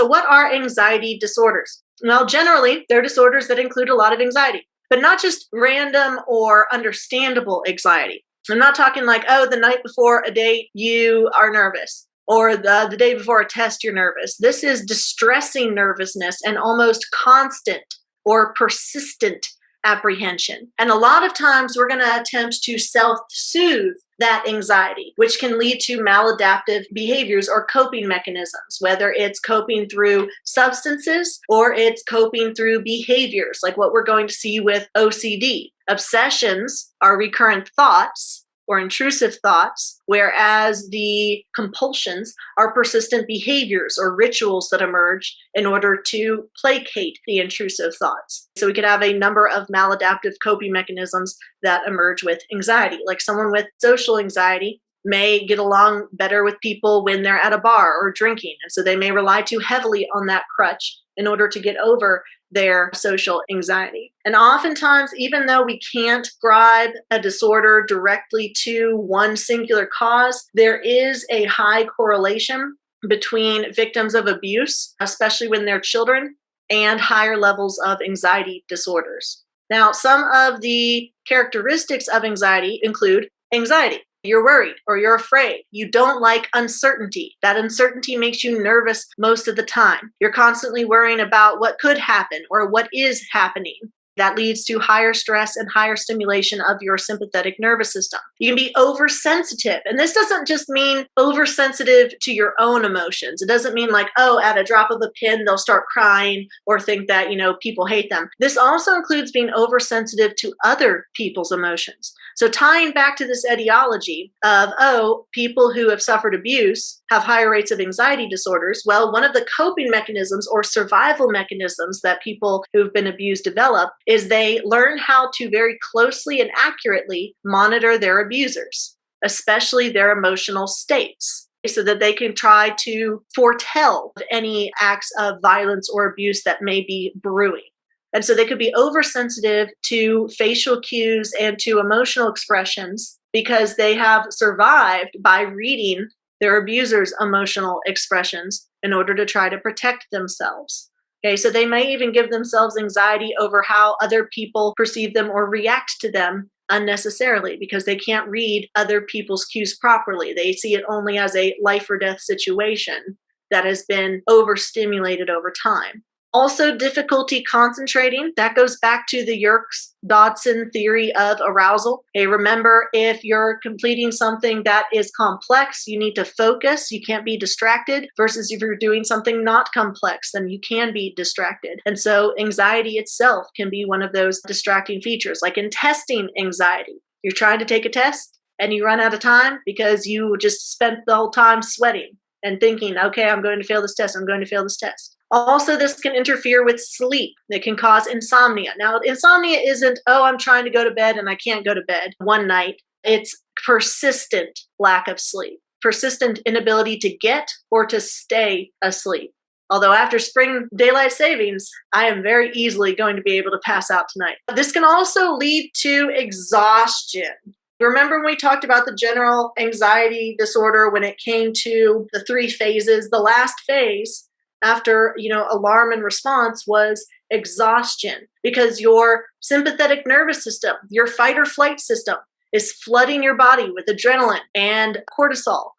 what are anxiety disorders? Well, generally, they're disorders that include a lot of anxiety, but not just random or understandable anxiety. I'm not talking like, oh, the night before a date, you are nervous, or the day before a test, you're nervous. This is distressing nervousness and almost constant or persistent apprehension. And a lot of times we're going to attempt to self-soothe that anxiety, which can lead to maladaptive behaviors or coping mechanisms, whether it's coping through substances or it's coping through behaviors, like what we're going to see with OCD. Obsessions are recurrent thoughts or intrusive thoughts, whereas the compulsions are persistent behaviors or rituals that emerge in order to placate the intrusive thoughts. So we could have a number of maladaptive coping mechanisms that emerge with anxiety. Like someone with social anxiety may get along better with people when they're at a bar or drinking, and so they may rely too heavily on that crutch in order to get over their social anxiety. And oftentimes, even though we can't ascribe a disorder directly to one singular cause, there is a high correlation between victims of abuse, especially when they're children, and higher levels of anxiety disorders. Now, some of the characteristics of anxiety include anxiety. You're worried or you're afraid. You don't like uncertainty. That uncertainty makes you nervous most of the time. You're constantly worrying about what could happen or what is happening. That leads to higher stress and higher stimulation of your sympathetic nervous system. You can be oversensitive. And this doesn't just mean oversensitive to your own emotions. It doesn't mean like, oh, at a drop of a pin, they'll start crying or think that, people hate them. This also includes being oversensitive to other people's emotions. So tying back to this etiology of, oh, people who have suffered abuse have higher rates of anxiety disorders. Well, one of the coping mechanisms or survival mechanisms that people who've been abused develop is they learn how to very closely and accurately monitor their abusers, especially their emotional states, so that they can try to foretell any acts of violence or abuse that may be brewing. And so they could be oversensitive to facial cues and to emotional expressions because they have survived by reading their abusers' emotional expressions in order to try to protect themselves. Okay, so they may even give themselves anxiety over how other people perceive them or react to them unnecessarily because they can't read other people's cues properly. They see it only as a life or death situation that has been overstimulated over time. Also, difficulty concentrating. That goes back to the Yerkes-Dodson theory of arousal. Okay, remember, if you're completing something that is complex, you need to focus. You can't be distracted. Versus if you're doing something not complex, then you can be distracted. And so anxiety itself can be one of those distracting features, like in testing anxiety. You're trying to take a test and you run out of time because you just spent the whole time sweating and thinking, okay, I'm going to fail this test. I'm going to fail this test. Also, this can interfere with sleep. It can cause insomnia. Now, insomnia isn't, oh, I'm trying to go to bed and I can't go to bed one night. It's persistent lack of sleep, persistent inability to get or to stay asleep. Although after spring daylight savings, I am very easily going to be able to pass out tonight. This can also lead to exhaustion. Remember when we talked about the general anxiety disorder when it came to the 3 phases? The last phase after, alarm and response was exhaustion because your sympathetic nervous system, your fight or flight system is flooding your body with adrenaline and cortisol.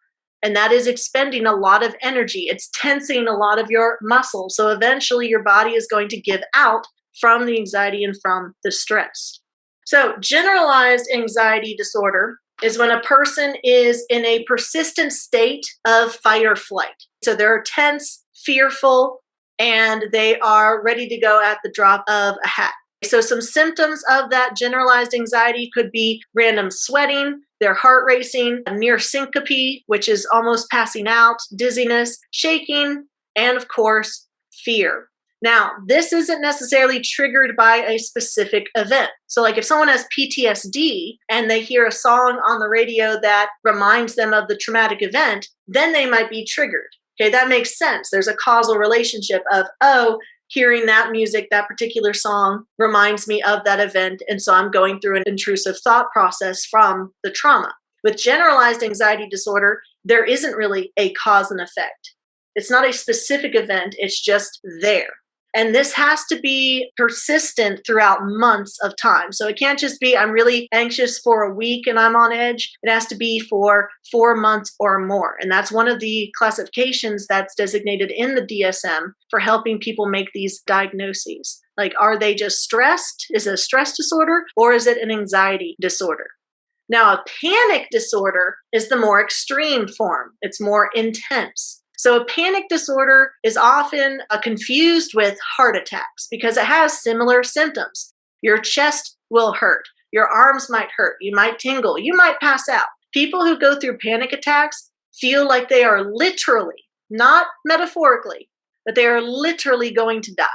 And that is expending a lot of energy. It's tensing a lot of your muscles. So eventually your body is going to give out from the anxiety and from the stress. So generalized anxiety disorder is when a person is in a persistent state of fight or flight. So they're tense, fearful, and they are ready to go at the drop of a hat. So some symptoms of that generalized anxiety could be random sweating, their heart racing, near syncope, which is almost passing out, dizziness, shaking, and of course, fear. Now, this isn't necessarily triggered by a specific event. So like if someone has PTSD and they hear a song on the radio that reminds them of the traumatic event, then they might be triggered. Okay, that makes sense. There's a causal relationship of, oh, hearing that music, that particular song reminds me of that event. And so I'm going through an intrusive thought process from the trauma. With generalized anxiety disorder, there isn't really a cause and effect. It's not a specific event, it's just there. And this has to be persistent throughout months of time. So it can't just be, I'm really anxious for a week and I'm on edge. It has to be for 4 months or more. And that's one of the classifications that's designated in the DSM for helping people make these diagnoses. Like, are they just stressed? Is it a stress disorder or is it an anxiety disorder? Now, a panic disorder is the more extreme form. It's more intense. So a panic disorder is often confused with heart attacks because it has similar symptoms. Your chest will hurt. Your arms might hurt. You might tingle. You might pass out. People who go through panic attacks feel like they are literally, not metaphorically, but they are literally going to die.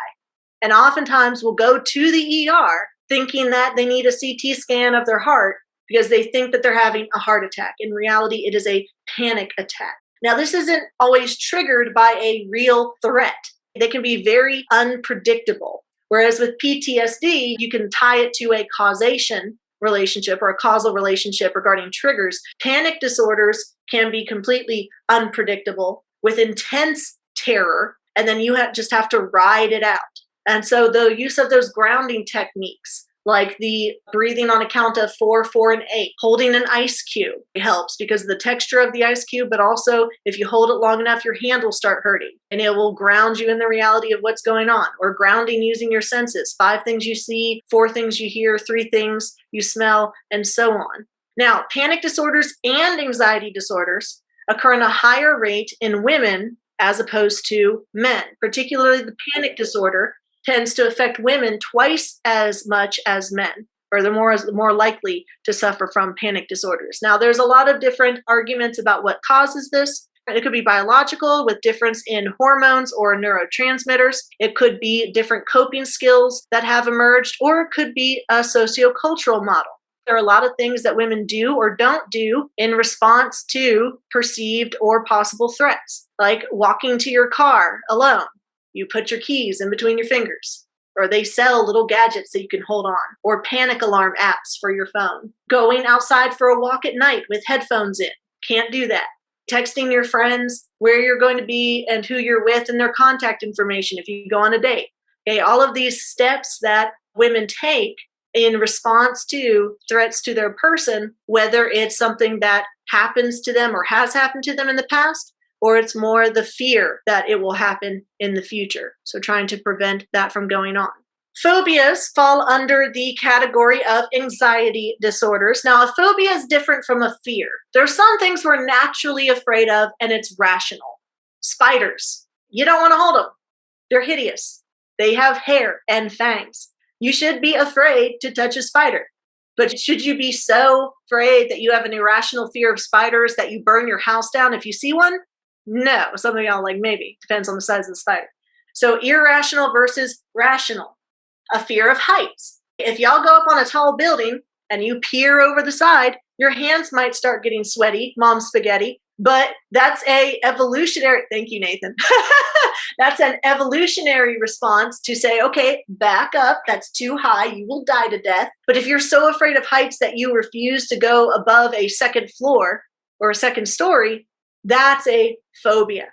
And oftentimes will go to the ER thinking that they need a CT scan of their heart because they think that they're having a heart attack. In reality, it is a panic attack. Now, this isn't always triggered by a real threat. They can be very unpredictable. Whereas with PTSD, you can tie it to a causation relationship or a causal relationship regarding triggers. Panic disorders can be completely unpredictable with intense terror, and then you just have to ride it out. And so the use of those grounding techniques, like the breathing on a count of 4, 4, and 8. Holding an ice cube helps because of the texture of the ice cube, but also if you hold it long enough, your hand will start hurting and it will ground you in the reality of what's going on. Or grounding using your senses. 5 things you see, 4 things you hear, 3 things you smell, and so on. Now, panic disorders and anxiety disorders occur in a higher rate in women as opposed to men. Particularly the panic disorder tends to affect women twice as much as men, or they're more likely to suffer from panic disorders. Now, there's a lot of different arguments about what causes this. It could be biological with difference in hormones or neurotransmitters. It could be different coping skills that have emerged, or it could be a sociocultural model. There are a lot of things that women do or don't do in response to perceived or possible threats, like walking to your car alone. You put your keys in between your fingers, or they sell little gadgets that you can hold on, or panic alarm apps for your phone. Going outside for a walk at night with headphones in. Can't do that. Texting your friends where you're going to be and who you're with and their contact information if you go on a date. Okay, all of these steps that women take in response to threats to their person, whether it's something that happens to them or has happened to them in the past, or it's more the fear that it will happen in the future. So trying to prevent that from going on. Phobias fall under the category of anxiety disorders. Now, a phobia is different from a fear. There are some things we're naturally afraid of, and it's rational. Spiders. You don't want to hold them. They're hideous. They have hair and fangs. You should be afraid to touch a spider. But should you be so afraid that you have an irrational fear of spiders that you burn your house down if you see one? No. Some of y'all like maybe. Depends on the size of the spider. So irrational versus rational. A fear of heights. If y'all go up on a tall building and you peer over the side, your hands might start getting sweaty, mom spaghetti. But that's a evolutionary, thank you, Nathan. That's an evolutionary response to say, okay, back up. That's too high. You will die to death. But if you're so afraid of heights that you refuse to go above a second floor or a second story, that's a phobia.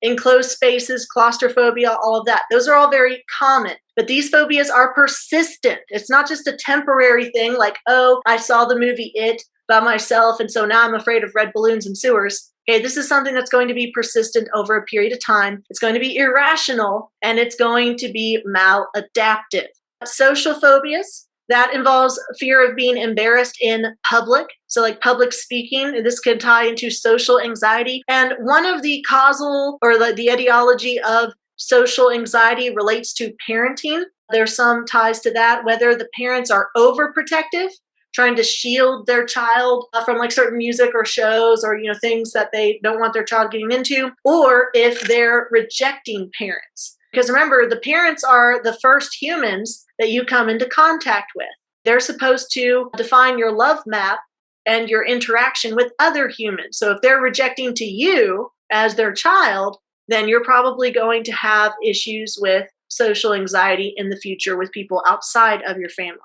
Enclosed spaces, claustrophobia, all of that. Those are all very common. But these phobias are persistent. It's not just a temporary thing like, oh, I saw the movie It by myself, and so now I'm afraid of red balloons and sewers. Okay, this is something that's going to be persistent over a period of time. It's going to be irrational, and it's going to be maladaptive. Social phobias, that involves fear of being embarrassed in public. So like public speaking, this can tie into social anxiety. And one of the causal or the etiology of social anxiety relates to parenting. There's some ties to that, whether the parents are overprotective, trying to shield their child from like certain music or shows or, things that they don't want their child getting into, or if they're rejecting parents. Because remember, the parents are the first humans that you come into contact with. They're supposed to define your love map and your interaction with other humans. So if they're rejecting to you as their child, then you're probably going to have issues with social anxiety in the future with people outside of your family.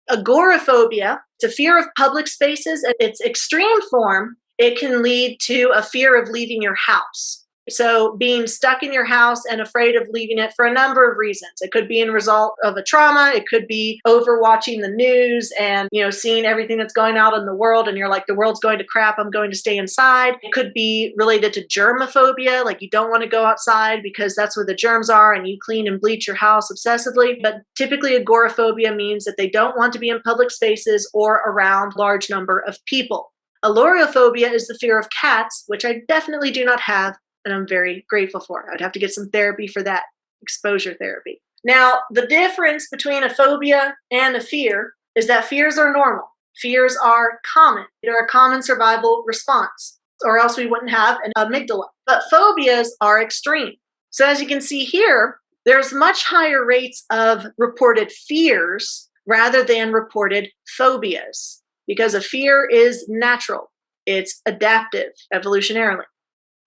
Agoraphobia, it's a fear of public spaces. At its extreme form, it can lead to a fear of leaving your house. So being stuck in your house and afraid of leaving it for a number of reasons. It could be in result of a trauma. It could be overwatching the news and, seeing everything that's going out in the world. And you're like, the world's going to crap. I'm going to stay inside. It could be related to germophobia. Like you don't want to go outside because that's where the germs are and you clean and bleach your house obsessively. But typically agoraphobia means that they don't want to be in public spaces or around large number of people. Allurophobia is the fear of cats, which I definitely do not have. And I'm very grateful for. I'd have to get some therapy for that, exposure therapy. Now, the difference between a phobia and a fear is that fears are normal. Fears are common. They're a common survival response, or else we wouldn't have an amygdala. But phobias are extreme. So as you can see here, there's much higher rates of reported fears rather than reported phobias, because a fear is natural. It's adaptive evolutionarily.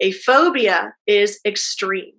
A phobia is extreme.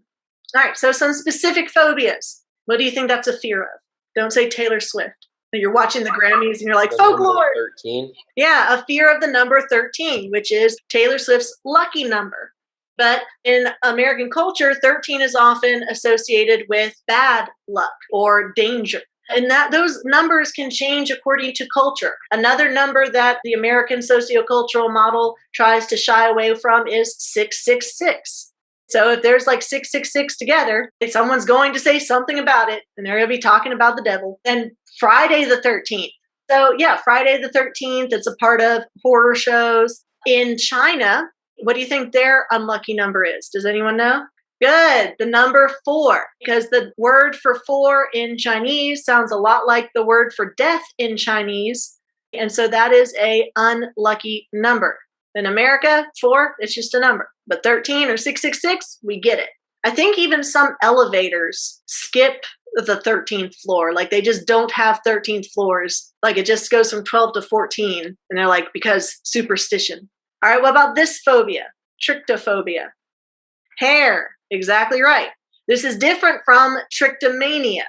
All right, so some specific phobias. What do you think that's a fear of? Don't say Taylor Swift. You're watching the Grammys and you're like, folklore. 13. Yeah, a fear of the number 13, which is Taylor Swift's lucky number. But in American culture, 13 is often associated with bad luck or danger. And that those numbers can change according to culture. Another number that the American sociocultural model tries to shy away from is 666. So if there's like 666 together, if someone's going to say something about it, and they're going to be talking about the devil. And Friday the 13th. So yeah, Friday the 13th, it's a part of horror shows. In China, what do you think their unlucky number is? Does anyone know? Good. The number 4, because the word for 4 in Chinese sounds a lot like the word for death in Chinese. And so that is a unlucky number. In America, 4, it's just a number. But 13 or 666, we get it. I think even some elevators skip the 13th floor. Like they just don't have 13th floors. Like it just goes from 12 to 14. And they're like, because superstition. All right, what about this phobia? Trichtophobia. Hair. Exactly right. This is different from trichomania.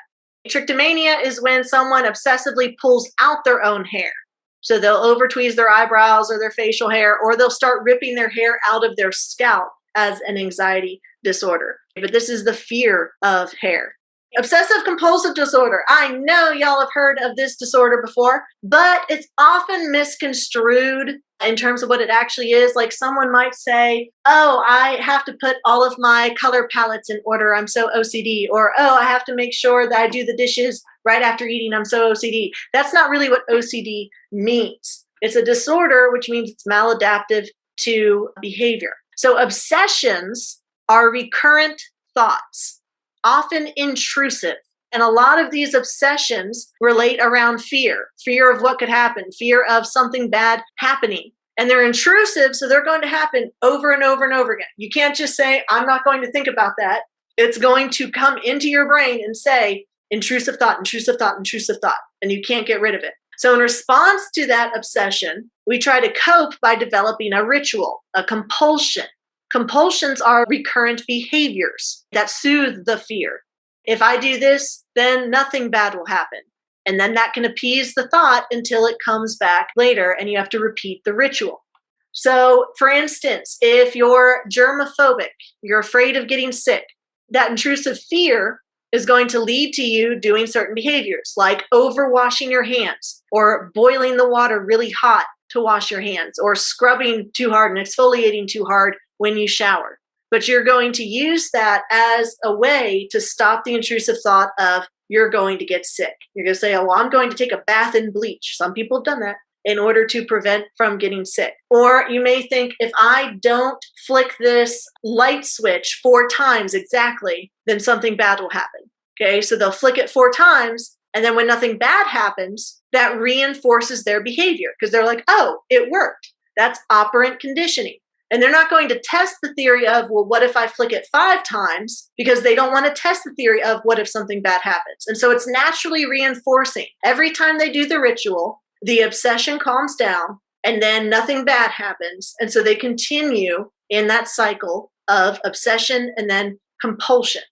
Trichomania is when someone obsessively pulls out their own hair. So they'll over-tweeze their eyebrows or their facial hair, or they'll start ripping their hair out of their scalp as an anxiety disorder. But this is the fear of hair. Obsessive-compulsive disorder. I know y'all have heard of this disorder before, but it's often misconstrued in terms of what it actually is. Like someone might say, oh, I have to put all of my color palettes in order. I'm so OCD. Or, oh, I have to make sure that I do the dishes right after eating. I'm so OCD. That's not really what OCD means. It's a disorder, which means it's maladaptive to behavior. So obsessions are recurrent thoughts, often intrusive. And a lot of these obsessions relate around fear of what could happen, fear of something bad happening. And they're intrusive, so they're going to happen over and over and over again. You can't just say, I'm not going to think about that. It's going to come into your brain and say, intrusive thought, intrusive thought, intrusive thought, and you can't get rid of it. So in response to that obsession, we try to cope by developing a ritual, a compulsion. Compulsions are recurrent behaviors that soothe the fear. If I do this, then nothing bad will happen. And then that can appease the thought until it comes back later and you have to repeat the ritual. So for instance, if you're germophobic, you're afraid of getting sick, that intrusive fear is going to lead to you doing certain behaviors like overwashing your hands or boiling the water really hot to wash your hands or scrubbing too hard and exfoliating too hard when you shower. But you're going to use that as a way to stop the intrusive thought of you're going to get sick. You're going to say, oh, well, I'm going to take a bath in bleach. Some people have done that in order to prevent from getting sick. Or you may think, if I don't flick this light switch 4 times exactly, then something bad will happen. Okay, so they'll flick it 4 times. And then when nothing bad happens, that reinforces their behavior because they're like, oh, it worked. That's operant conditioning. And they're not going to test the theory of, well, what if I flick it 5 times? Because they don't want to test the theory of what if something bad happens. And so it's naturally reinforcing. Every time they do the ritual, the obsession calms down and then nothing bad happens. And so they continue in that cycle of obsession and then compulsion.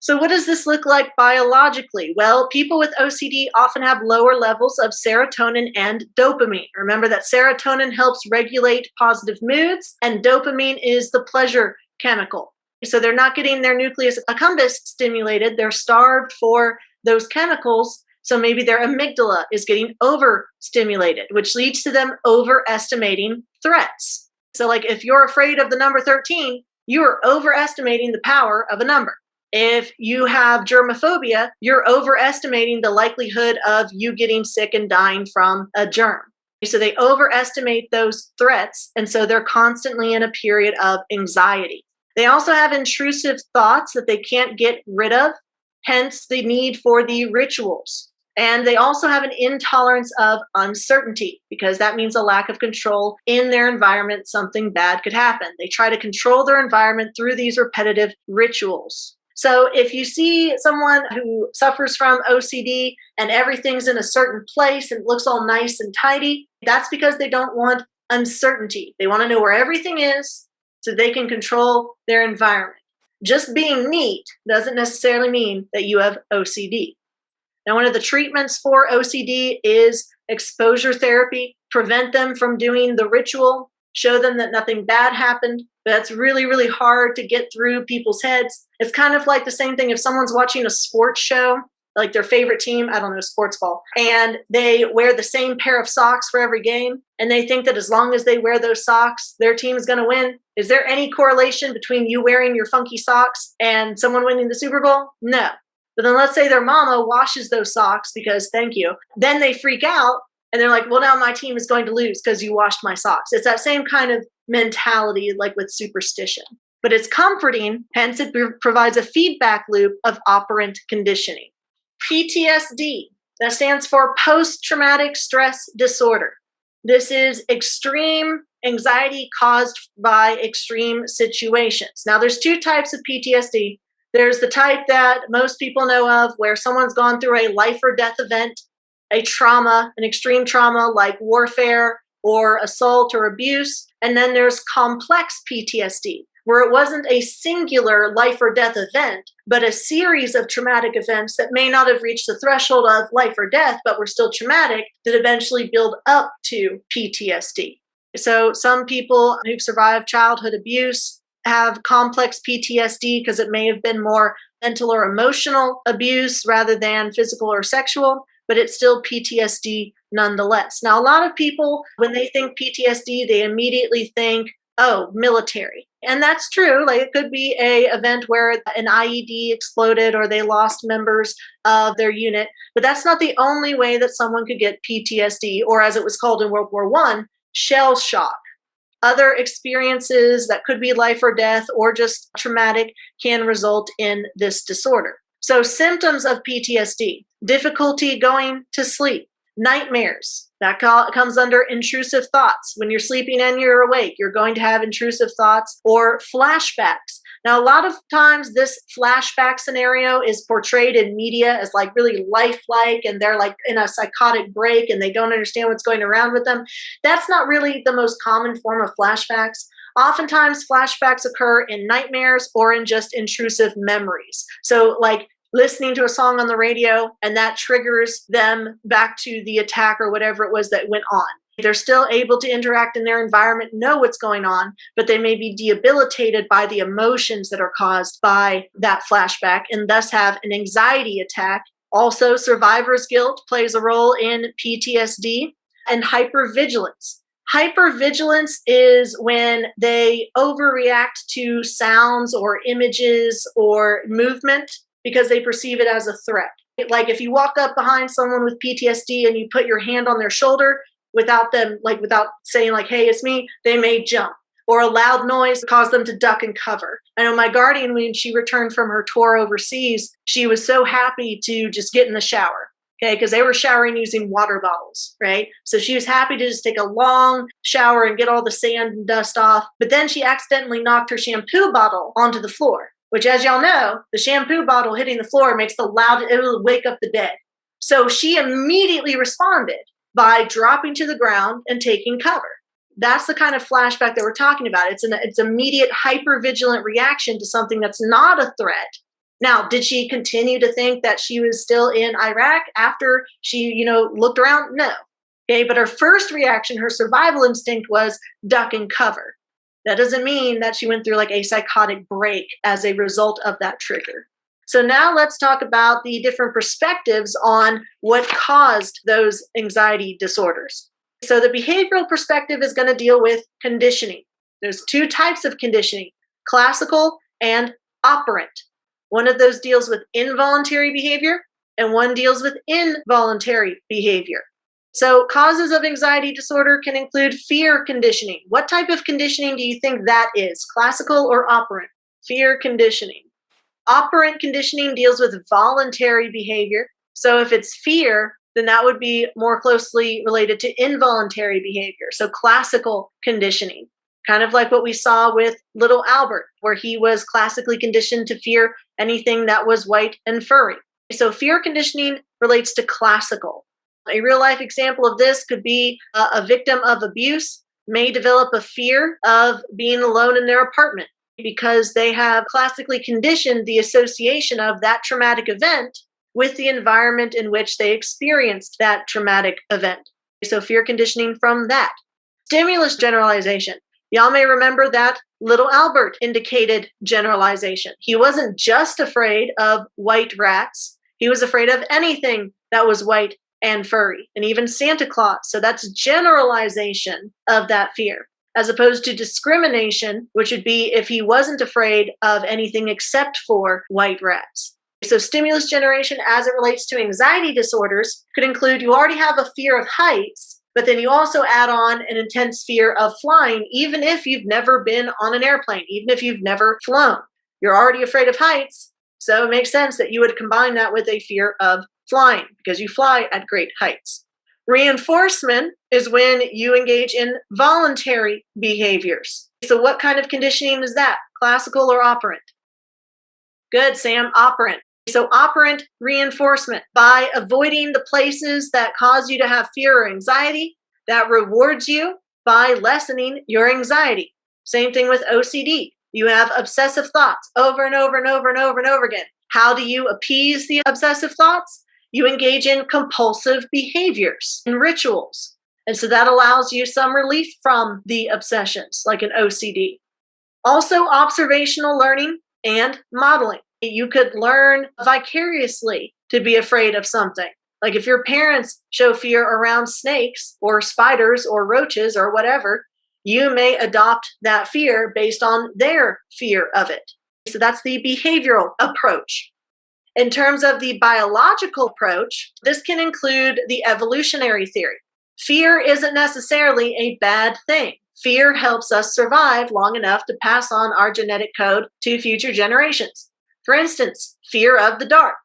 So what does this look like biologically? Well, people with OCD often have lower levels of serotonin and dopamine. Remember that serotonin helps regulate positive moods, and dopamine is the pleasure chemical. So they're not getting their nucleus accumbens stimulated. They're starved for those chemicals. So maybe their amygdala is getting overstimulated, which leads to them overestimating threats. So like if you're afraid of the number 13, you are overestimating the power of a number. If you have germophobia, you're overestimating the likelihood of you getting sick and dying from a germ. So they overestimate those threats, and so they're constantly in a period of anxiety. They also have intrusive thoughts that they can't get rid of, hence the need for the rituals. And they also have an intolerance of uncertainty, because that means a lack of control in their environment. Something bad could happen. They try to control their environment through these repetitive rituals. So if you see someone who suffers from OCD and everything's in a certain place and looks all nice and tidy, that's because they don't want uncertainty. They want to know where everything is so they can control their environment. Just being neat doesn't necessarily mean that you have OCD. Now, one of the treatments for OCD is exposure therapy. Prevent them from doing the ritual. Show them that nothing bad happened. But that's really, really hard to get through people's heads. It's kind of like the same thing if someone's watching a sports show, like their favorite team, I don't know, sports ball, and they wear the same pair of socks for every game, and they think that as long as they wear those socks, their team is going to win. Is there any correlation between you wearing your funky socks and someone winning the Super Bowl? No. But then let's say their mama washes those socks because thank you. Then they freak out and they're like, well, now my team is going to lose because you washed my socks. It's that same kind of mentality like with superstition. But it's comforting, hence it provides a feedback loop of operant conditioning. PTSD, that stands for post-traumatic stress disorder. This is extreme anxiety caused by extreme situations. Now, there's two types of PTSD. There's the type that most people know of where someone's gone through a life or death event, a trauma, an extreme trauma like warfare or assault or abuse. And then there's complex PTSD, where it wasn't a singular life or death event, but a series of traumatic events that may not have reached the threshold of life or death, but were still traumatic, that eventually build up to PTSD. So some people who've survived childhood abuse have complex PTSD because it may have been more mental or emotional abuse rather than physical or sexual, but it's still PTSD nonetheless. Now, a lot of people, when they think PTSD, they immediately think, oh, military. And that's true. Like it could be a event where an IED exploded or they lost members of their unit. But that's not the only way that someone could get PTSD, or as it was called in World War I, shell shock. Other experiences that could be life or death or just traumatic can result in this disorder. So symptoms of PTSD: difficulty going to sleep, nightmares. That comes under intrusive thoughts. When you're sleeping and you're awake, you're going to have intrusive thoughts, or flashbacks. Now, a lot of times this flashback scenario is portrayed in media as like really lifelike, and they're like in a psychotic break and they don't understand what's going around with them. That's not really the most common form of flashbacks. Oftentimes flashbacks occur in nightmares or in just intrusive memories. So like listening to a song on the radio and that triggers them back to the attack or whatever it was that went on. They're still able to interact in their environment, know what's going on, but they may be debilitated by the emotions that are caused by that flashback and thus have an anxiety attack. Also, survivor's guilt plays a role in PTSD, and hypervigilance. Hypervigilance is when they overreact to sounds or images or movement because they perceive it as a threat. Like if you walk up behind someone with PTSD and you put your hand on their shoulder without saying like, hey, it's me, they may jump. Or a loud noise cause them to duck and cover. I know my guardian, when she returned from her tour overseas, she was so happy to just get in the shower. Okay, because they were showering using water bottles, right? So she was happy to just take a long shower and get all the sand and dust off. But then she accidentally knocked her shampoo bottle onto the floor, which, as y'all know, the shampoo bottle hitting the floor makes the loud, it will wake up the dead. So she immediately responded by dropping to the ground and taking cover. That's the kind of flashback that we're talking about. It's immediate hypervigilant reaction to something that's not a threat. Now, did she continue to think that she was still in Iraq after she, looked around? No. Okay, but her first reaction, her survival instinct was duck and cover. That doesn't mean that she went through like a psychotic break as a result of that trigger. So now let's talk about the different perspectives on what caused those anxiety disorders. So the behavioral perspective is going to deal with conditioning. There's two types of conditioning, classical and operant. One of those deals with involuntary behavior and one deals with involuntary behavior. So causes of anxiety disorder can include fear conditioning. What type of conditioning do you think that is, classical or operant? Fear conditioning. Operant conditioning deals with voluntary behavior. So if it's fear, then that would be more closely related to involuntary behavior. So classical conditioning, kind of like what we saw with little Albert, where he was classically conditioned to fear anything that was white and furry. So fear conditioning relates to classical. A real life example of this could be a victim of abuse may develop a fear of being alone in their apartment because they have classically conditioned the association of that traumatic event with the environment in which they experienced that traumatic event. So fear conditioning from that. Stimulus generalization. Y'all may remember that little Albert indicated generalization. He wasn't just afraid of white rats. He was afraid of anything that was white and furry, and even Santa Claus. So that's generalization of that fear, as opposed to discrimination, which would be if he wasn't afraid of anything except for white rats. So stimulus generation as it relates to anxiety disorders could include you already have a fear of heights, but then you also add on an intense fear of flying, even if you've never been on an airplane, even if you've never flown. You're already afraid of heights, so it makes sense that you would combine that with a fear of flying because you fly at great heights. Reinforcement is when you engage in voluntary behaviors. So what kind of conditioning is that? Classical or operant? Good, Sam, operant. So operant reinforcement, by avoiding the places that cause you to have fear or anxiety, that rewards you by lessening your anxiety. Same thing with OCD. You have obsessive thoughts over and over and over and over and over again. How do you appease the obsessive thoughts? You engage in compulsive behaviors and rituals. And so that allows you some relief from the obsessions, like an OCD. Also, observational learning and modeling. You could learn vicariously to be afraid of something. Like if your parents show fear around snakes or spiders or roaches or whatever, you may adopt that fear based on their fear of it. So that's the behavioral approach. In terms of the biological approach, this can include the evolutionary theory. Fear isn't necessarily a bad thing. Fear helps us survive long enough to pass on our genetic code to future generations. For instance, fear of the dark.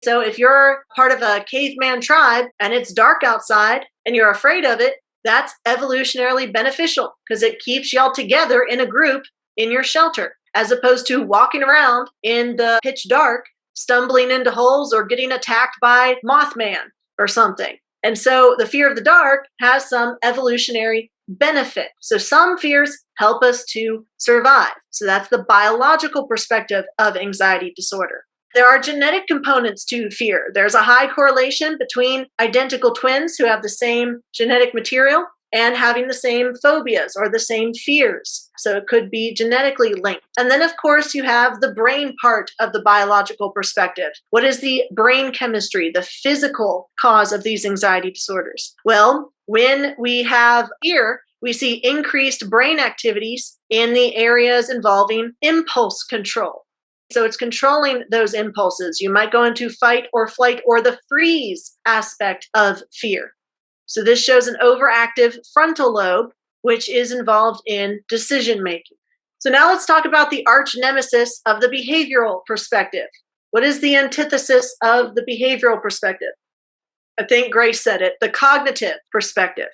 So if you're part of a caveman tribe and it's dark outside and you're afraid of it, that's evolutionarily beneficial because it keeps y'all together in a group in your shelter, as opposed to walking around in the pitch dark, stumbling into holes or getting attacked by Mothman or something. And so the fear of the dark has some evolutionary benefit. So some fears help us to survive. So that's the biological perspective of anxiety disorder. There are genetic components to fear. There's a high correlation between identical twins who have the same genetic material and having the same phobias or the same fears. So it could be genetically linked. And then, of course, you have the brain part of the biological perspective. What is the brain chemistry, the physical cause of these anxiety disorders? Well, when we have fear, we see increased brain activities in the areas involving impulse control. So it's controlling those impulses. You might go into fight or flight or the freeze aspect of fear. So this shows an overactive frontal lobe, which is involved in decision making. So now let's talk about the arch nemesis of the behavioral perspective. What is the antithesis of the behavioral perspective? I think Grace said it, the cognitive perspective.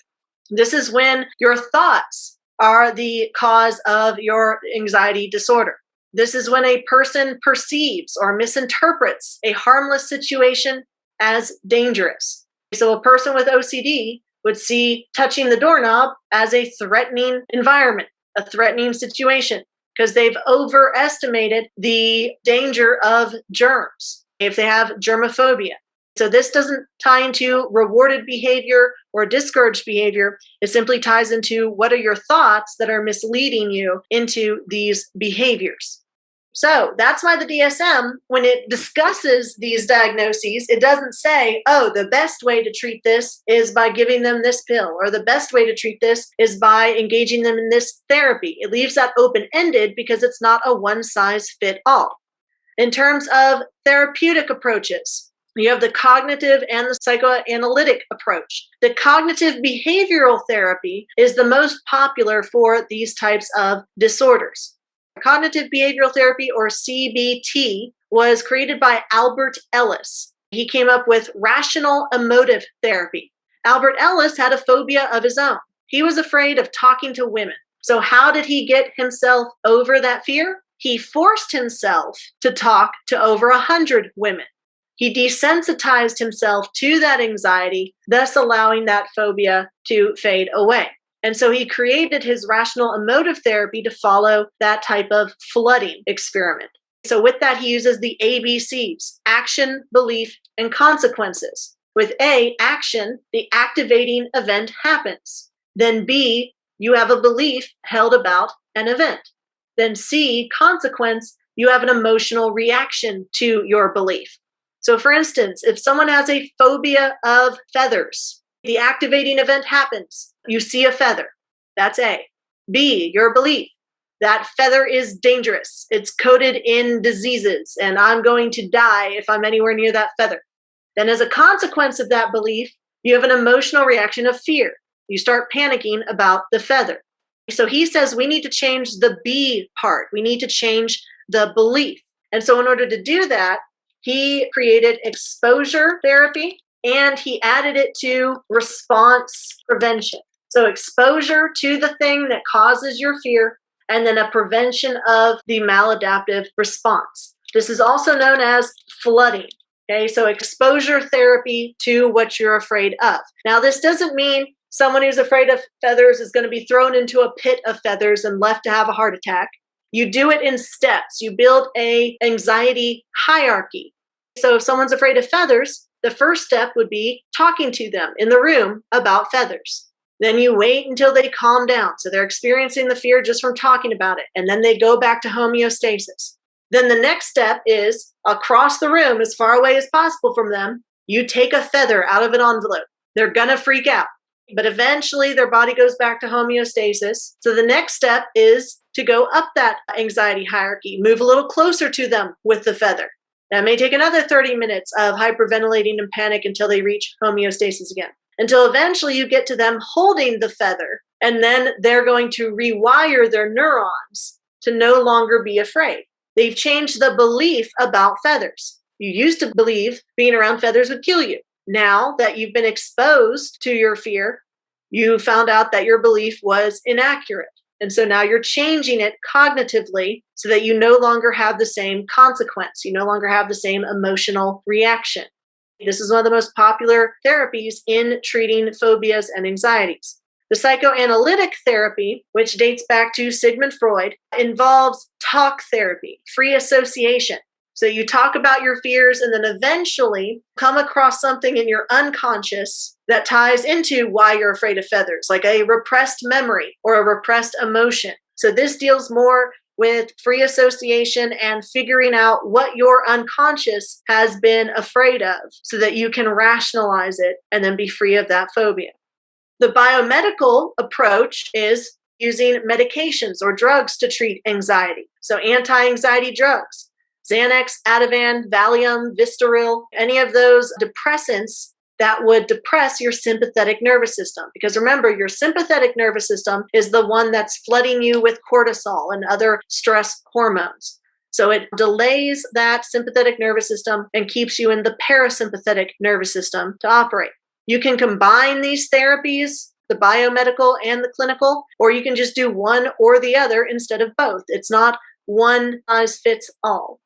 This is when your thoughts are the cause of your anxiety disorder. This is when a person perceives or misinterprets a harmless situation as dangerous. So a person with OCD would see touching the doorknob as a threatening environment, a threatening situation, because they've overestimated the danger of germs. If they have germophobia, So this doesn't tie into rewarded behavior or discouraged behavior. It simply ties into what are your thoughts that are misleading you into these behaviors. So that's why the DSM, when it discusses these diagnoses, it doesn't say, oh, the best way to treat this is by giving them this pill, or the best way to treat this is by engaging them in this therapy. It leaves that open-ended because it's not a one-size-fits-all. In terms of therapeutic approaches, you have the cognitive and the psychoanalytic approach. The cognitive behavioral therapy is the most popular for these types of disorders. Cognitive behavioral therapy, or CBT, was created by Albert Ellis. He came up with rational emotive therapy. Albert Ellis had a phobia of his own. He was afraid of talking to women. So how did he get himself over that fear? He forced himself to talk to over 100 women. He desensitized himself to that anxiety, thus allowing that phobia to fade away. And so he created his rational emotive therapy to follow that type of flooding experiment. So with that, he uses the ABCs: action, belief, and consequences. With A, action, the activating event happens. Then B, you have a belief held about an event. Then C, consequence, you have an emotional reaction to your belief. So for instance, if someone has a phobia of feathers, the activating event happens. You see a feather. That's A. B, your belief. That feather is dangerous. It's coated in diseases, and I'm going to die if I'm anywhere near that feather. Then as a consequence of that belief, you have an emotional reaction of fear. You start panicking about the feather. So he says we need to change the B part. We need to change the belief. And so in order to do that, he created exposure therapy, and he added it to response prevention. So exposure to the thing that causes your fear, and then a prevention of the maladaptive response. This is also known as flooding. Okay, so exposure therapy to what you're afraid of. Now, this doesn't mean someone who's afraid of feathers is going to be thrown into a pit of feathers and left to have a heart attack. You do it in steps. You build an anxiety hierarchy. So if someone's afraid of feathers, the first step would be talking to them in the room about feathers. Then you wait until they calm down. So they're experiencing the fear just from talking about it. And then they go back to homeostasis. Then the next step is across the room, as far away as possible from them, you take a feather out of an envelope. They're going to freak out. But eventually their body goes back to homeostasis. So the next step is to go up that anxiety hierarchy, move a little closer to them with the feather. That may take another 30 minutes of hyperventilating and panic until they reach homeostasis again. Until eventually you get to them holding the feather, and then they're going to rewire their neurons to no longer be afraid. They've changed the belief about feathers. You used to believe being around feathers would kill you. Now that you've been exposed to your fear, you found out that your belief was inaccurate. And so now you're changing it cognitively so that you no longer have the same consequence. You no longer have the same emotional reaction. This is one of the most popular therapies in treating phobias and anxieties. The psychoanalytic therapy, which dates back to Sigmund Freud, involves talk therapy, free association. So you talk about your fears and then eventually come across something in your unconscious that ties into why you're afraid of feathers, like a repressed memory or a repressed emotion. So this deals more with free association and figuring out what your unconscious has been afraid of so that you can rationalize it and then be free of that phobia. The biomedical approach is using medications or drugs to treat anxiety. So anti-anxiety drugs. Xanax, Ativan, Valium, Vistaril, any of those depressants that would depress your sympathetic nervous system. Because remember, your sympathetic nervous system is the one that's flooding you with cortisol and other stress hormones. So it delays that sympathetic nervous system and keeps you in the parasympathetic nervous system to operate. You can combine these therapies, the biomedical and the clinical, or you can just do one or the other instead of both. It's not one size fits all.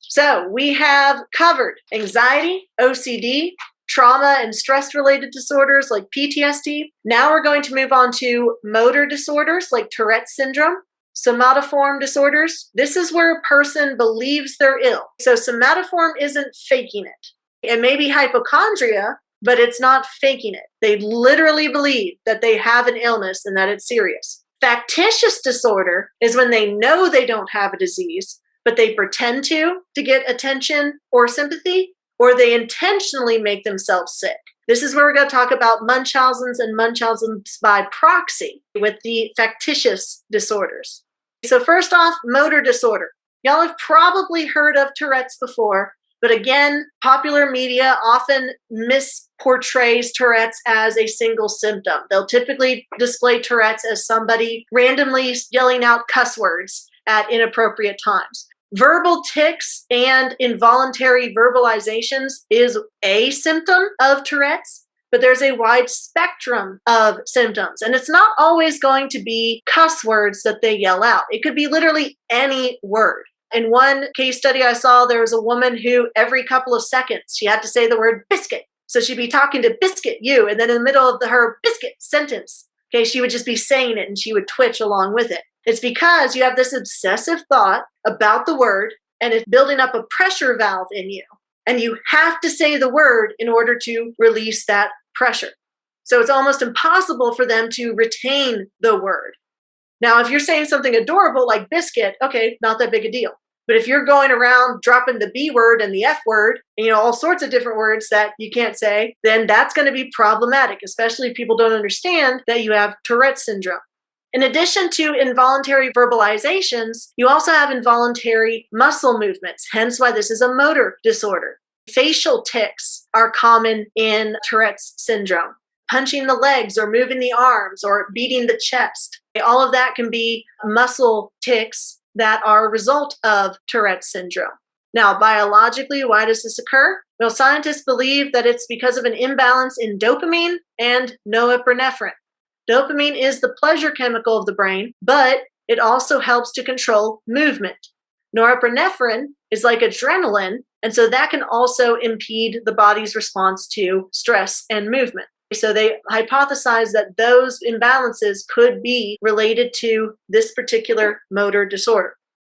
So we have covered anxiety, OCD, trauma and stress-related disorders like PTSD. Now we're going to move on to motor disorders like Tourette's syndrome, somatoform disorders. This is where a person believes they're ill. So somatoform isn't faking it. It may be hypochondria, but it's not faking it. They literally believe that they have an illness and that it's serious. Factitious disorder is when they know they don't have a disease, but they pretend to get attention or sympathy, or they intentionally make themselves sick. This is where we're going to talk about Munchausen's and Munchausen's by proxy with the factitious disorders. So first off, motor disorder. Y'all have probably heard of Tourette's before, but again, popular media often misportrays Tourette's as a single symptom. They'll typically display Tourette's as somebody randomly yelling out cuss words at inappropriate times. Verbal tics and involuntary verbalizations is a symptom of Tourette's, but there's a wide spectrum of symptoms. And it's not always going to be cuss words that they yell out. It could be literally any word. In one case study I saw, there was a woman who every couple of seconds, she had to say the word biscuit. So she'd be talking to biscuit you, and then in the middle of her biscuit sentence, okay, she would just be saying it and she would twitch along with it. It's because you have this obsessive thought about the word and it's building up a pressure valve in you. And you have to say the word in order to release that pressure. So it's almost impossible for them to retain the word. Now, if you're saying something adorable like biscuit, okay, not that big a deal. But if you're going around dropping the B word and the F word, and, all sorts of different words that you can't say, then that's going to be problematic, especially if people don't understand that you have Tourette's syndrome. In addition to involuntary verbalizations, you also have involuntary muscle movements, hence why this is a motor disorder. Facial tics are common in Tourette's syndrome. Punching the legs or moving the arms or beating the chest. All of that can be muscle tics that are a result of Tourette's syndrome. Now, biologically, why does this occur? Well, scientists believe that it's because of an imbalance in dopamine and norepinephrine. Dopamine is the pleasure chemical of the brain, but it also helps to control movement. Norepinephrine is like adrenaline, and so that can also impede the body's response to stress and movement. So they hypothesize that those imbalances could be related to this particular motor disorder.